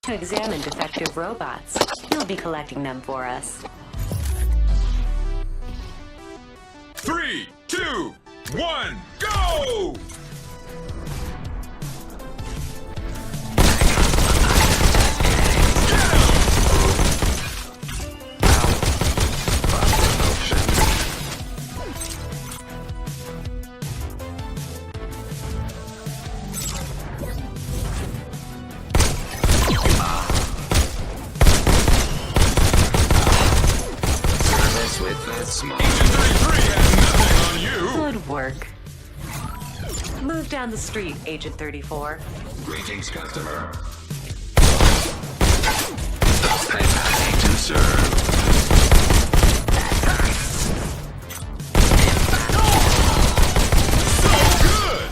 To examine defective robots, you'll be collecting them for us. 3, 2, 1, go! Agent 33 has nothing on you! Good work. Move down the street, Agent 34. Greetings, customer. Preparing to serve. So good!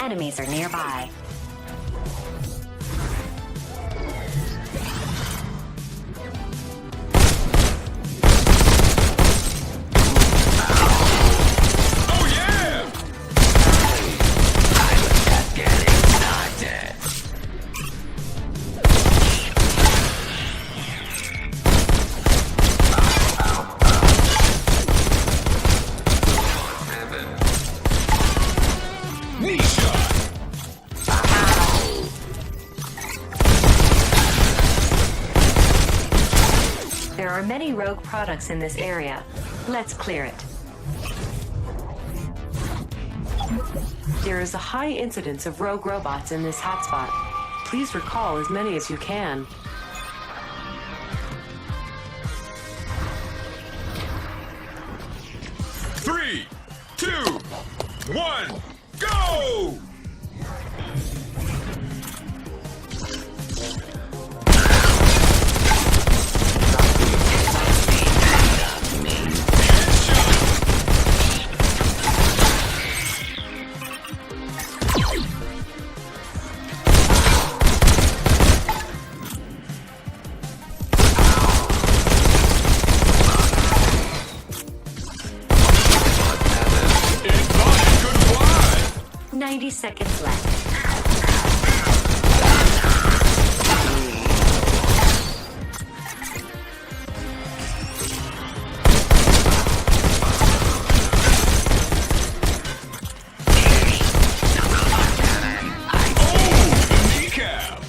Enemies are nearby. Oh yeah! I was just getting started. Heaven. Knee shot! There are many rogue products in this area. Let's clear it. There is a high incidence of rogue robots in this hotspot. Please recall as many as you can. Three, 2, 1, go! It thought it could fly! 90 seconds left. Oh, the kneecap!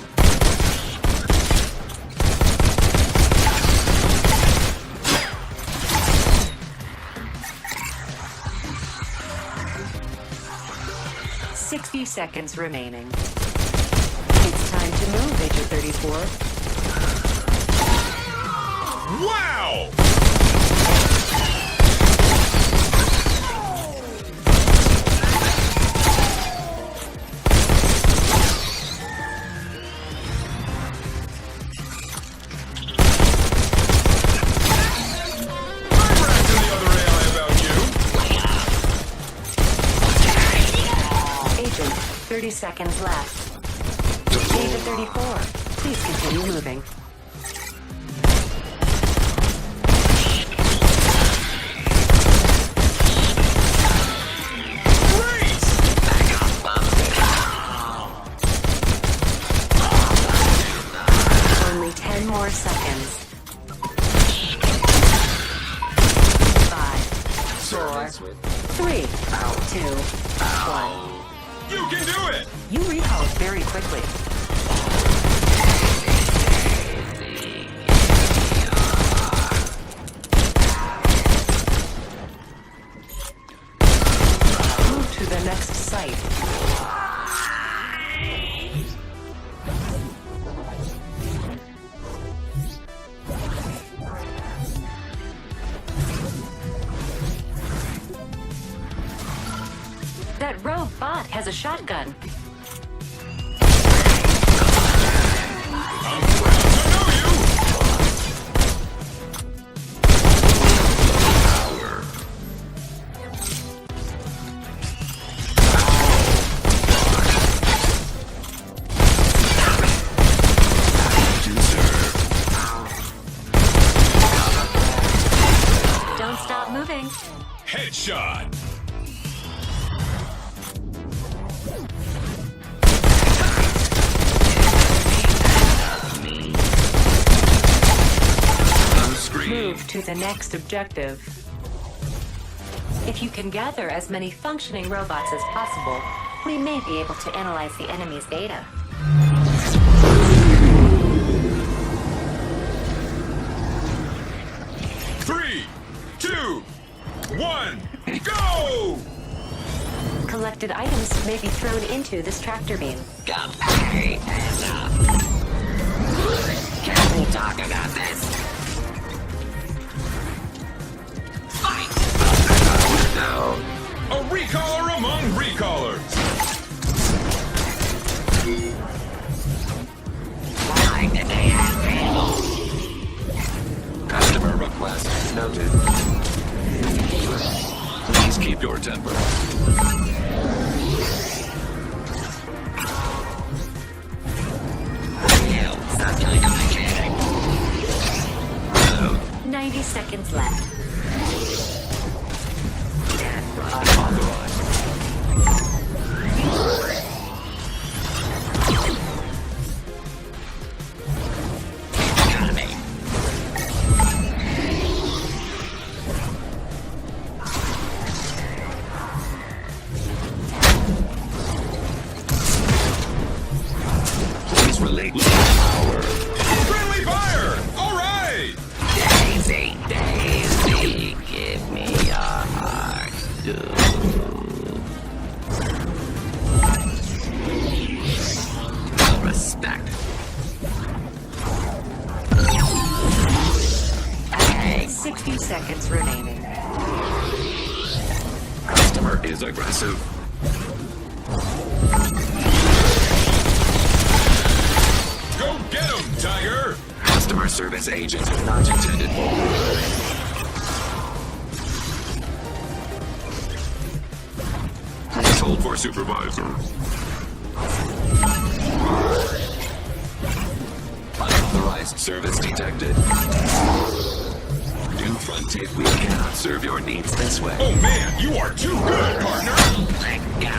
Few seconds remaining. It's time to move, Agent 34. Wow! I'm razzing the other AI about you! Agent, 30 seconds left. Agent 34, please continue moving. Only 10 more seconds. 5, 4, 3, 2, 1. You can do it! You recalled very quickly. Move to the next site. That rogue bot has a shotgun. I'm proud to know you! to the next objective. If you can gather as many functioning robots as possible, we may be able to analyze the enemy's data. Three, two, one, go! Collected items may be thrown into this tractor beam. Okay, enough. Can we talk about this? Fight! No. A recaller among recallers. Why did they have me? Customer request noted. Please keep your temper. Hell, stop killing the mechanic. Hello. 90 seconds left. Unauthorized. Economy. Please relate to power. Friendly fire! All right! Daisy, Daisy, give me your heart. No respect. Hey, 60 seconds remaining. customer is aggressive. Go get him, Tiger! Customer service agent not intended. Please hold for supervisor. Unauthorized service detected. Do front tape. We cannot serve your needs this way. Oh man, you are too good, partner! Let go.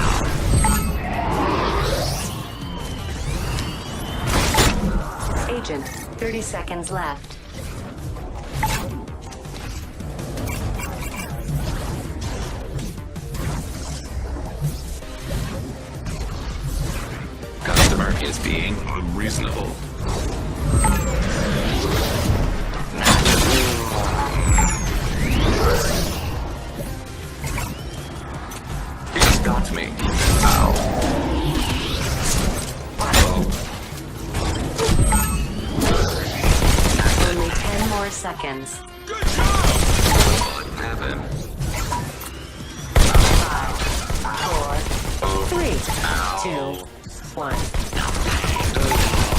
Agent, 30 seconds left. Customer is being unreasonable. He's got me. Ow. Only 10 more seconds. Good job! What happened? 5, 4, 3, 2, 1.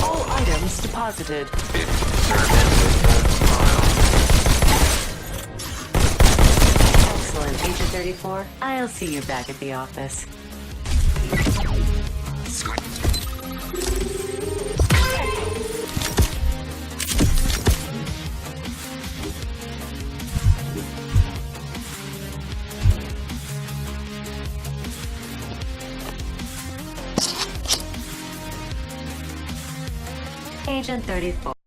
All items deposited. It served with that smile. Excellent, Agent 34. I'll see you back at the office. Agent 34.